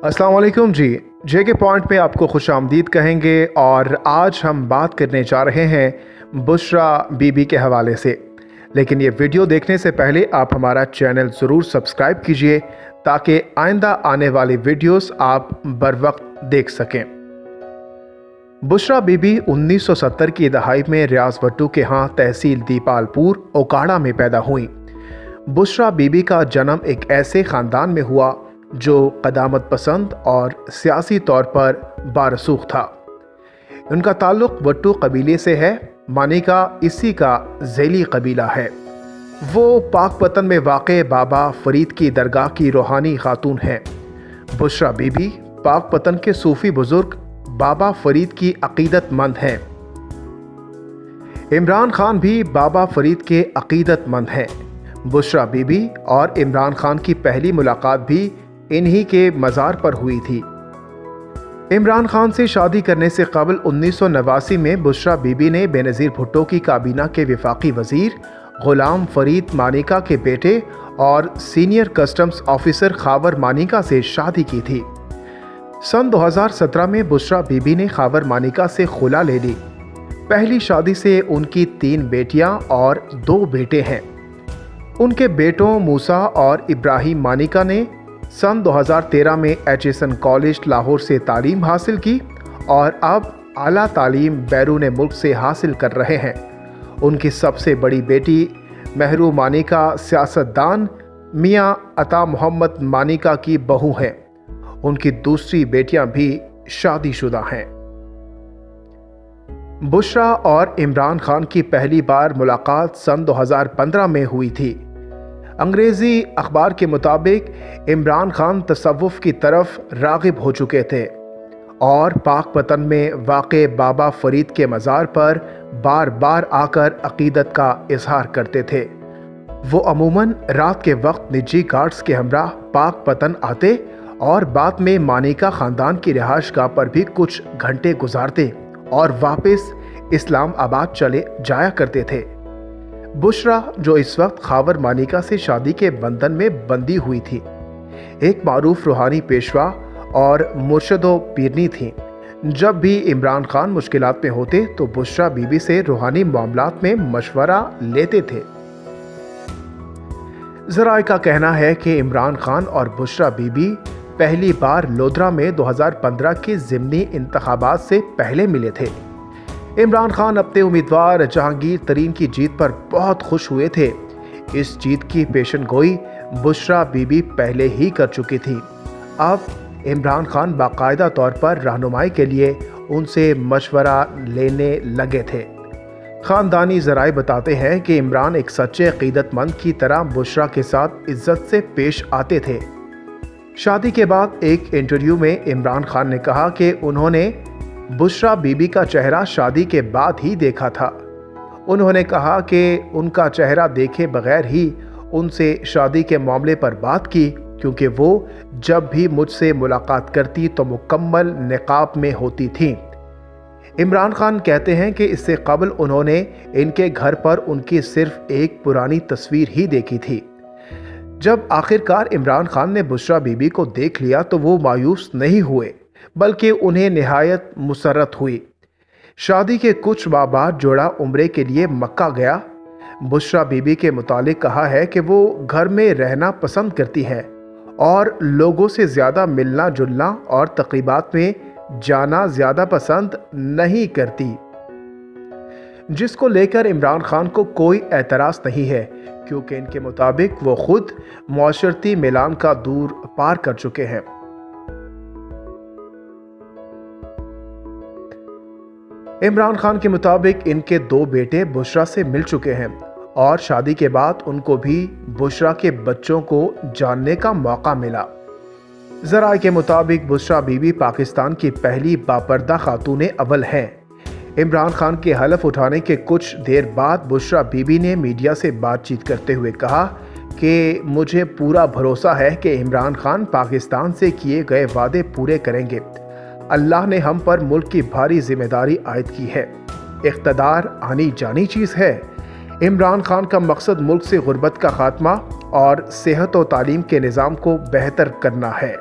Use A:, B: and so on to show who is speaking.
A: अस्सलाम वालेकुम जी। जेके पॉइंट पे आपको खुश आमदीद कहेंगे और आज हम बात करने जा रहे हैं बुशरा बीबी के हवाले से। लेकिन ये वीडियो देखने से पहले आप हमारा चैनल ज़रूर सब्सक्राइब कीजिए ताकि आइंदा आने वाली वीडियोस आप बर वक्त देख सकें। बुशरा बीबी 1970 की दहाई में रियाज भट्टू के यहाँ तहसील दीपालपुर ओकाड़ा में पैदा हुई। बुशरा बीबी का जन्म एक ऐसे ख़ानदान में हुआ जो क़दामत पसंद और सियासी तौर पर बारसूख था। उनका ताल्लुक़ भट्टू कबीले से है, मानी का इसी का ज़ैली कबीला है। वो पाकपतन में वाक़े बाबा फ़रीद की दरगाह की रूहानी खातून हैं। बुशरा बीबी पाकपतन के सूफ़ी बुज़ुर्ग बाबा फ़रीद की अक़ीदतमंद हैं। इमरान खान भी बाबा फ़रीद के अक़ीदतमंद हैं। बुशरा बीबी और इमरान खान की पहली मुलाकात भी इन्हीं के मज़ार पर हुई थी। इमरान खान से शादी करने से कबल 1989 में बुशरा बीबी ने बेनज़ीर भुट्टो की काबीना के वफाकी वज़ीर ग़ुलाम फ़रीद मानिका के बेटे और senior customs officer Khawar Manika से शादी की थी। सन 2017 में बुशरा बीबी ने खावर मानिका से खुला ले ली। पहली शादी से उनकी 3 बेटियां और 2 बेटे हैं। उनके बेटों मूसा और इब्राहिम मानिका ने सन 2013 में एचएसएन कॉलेज लाहौर से तालीम हासिल की और अब आला तालीम बैरून मुल्क से हासिल कर रहे हैं। उनकी सबसे बड़ी बेटी महरू मानिका सियासतदान मियां अता मोहम्मद मानिका की बहू हैं। उनकी दूसरी बेटियां भी शादीशुदा हैं। बुशरा और इमरान खान की पहली बार मुलाकात सन 2015 में हुई थी। अंग्रेज़ी अखबार के मुताबिक इमरान खान तसव्वुफ़ की तरफ राग़िब हो चुके थे और पाकपतन में वाक़े बाबा फ़रीद के मज़ार पर बार बार आकर अक़ीदत का इजहार करते थे। वो अमूमन रात के वक्त निजी गार्ड्स के हमराह पाकपतन आते और बाद में मानिका ख़ानदान की रिहाइशगाह पर भी कुछ घंटे गुजारते और वापस इस्लामाबाद चले जाया करते थे। बुशरा, जो इस वक्त खावर मानिका से शादी के बंधन में बंधी हुई थी, एक मारूफ रूहानी पेशवा और मुर्शदो पीरनी थी। जब भी इमरान खान मुश्किलात में होते तो बुशरा बीबी से रूहानी मामलात में मशवरा लेते थे। ज़राए का कहना है कि इमरान खान और बुशरा बीबी पहली बार लोधरा में 2015 के ज़िमनी इंतखाबात से पहले मिले थे। इमरान खान अपने उम्मीदवार जहांगीर तरीन की जीत पर बहुत खुश हुए थे। इस जीत की पेशन गोई बुशरा बीबी पहले ही कर चुकी थी। अब इमरान खान बाकायदा तौर पर रहनुमाई के लिए उनसे मशवरा लेने लगे थे। ख़ानदानी ज़राए बताते हैं कि इमरान एक सच्चे अक़ीदतमंद की तरह बुशरा के साथ इज्जत से पेश आते थे। शादी के बाद एक इंटरव्यू में इमरान खान ने कहा कि उन्होंने बुशरा बीबी का चेहरा शादी के बाद ही देखा था। उन्होंने कहा कि उनका चेहरा देखे बगैर ही उनसे शादी के मामले पर बात की, क्योंकि वो जब भी मुझसे मुलाकात करती तो मुकम्मल निकाब में होती थी। इमरान खान कहते हैं कि इससे कबल उन्होंने इनके घर पर उनकी सिर्फ एक पुरानी तस्वीर ही देखी थी। जब आखिरकार इमरान खान ने बुशरा बीबी को देख लिया तो वो मायूस नहीं हुए, बल्कि उन्हें निहायत मुसर्रत हुई। शादी के कुछ माह बाद जोड़ा उम्रे के लिए मक्का गया। बुशरा बीबी के मुतालिक कहा है कि वो घर में रहना पसंद करती हैं और लोगों से ज़्यादा मिलना जुलना और तक़रीबात में जाना ज़्यादा पसंद नहीं करती, जिसको लेकर इमरान खान को कोई एतराज़ नहीं है, क्योंकि इनके मुताबिक वो खुद मुआशरती मिलान का दूर पार कर चुके हैं। इमरान खान के मुताबिक इनके 2 बेटे बुशरा से मिल चुके हैं और शादी के बाद उनको भी बुशरा के बच्चों को जानने का मौका मिला। ज़राए के मुताबिक बुशरा बीबी पाकिस्तान की पहली बापर्दा खातून अव्वल हैं। इमरान खान के हलफ उठाने के कुछ देर बाद बुशरा बीबी ने मीडिया से बातचीत करते हुए कहा कि मुझे पूरा भरोसा है कि इमरान खान पाकिस्तान से किए गए वादे पूरे करेंगे। अल्लाह ने हम पर मुल्क की भारी जिम्मेदारी आयद की है। इक़्तिदार आनी जानी चीज़ है। इमरान खान का मकसद मुल्क से गुर्बत का खात्मा और सेहत और तालीम के निज़ाम को बेहतर करना है।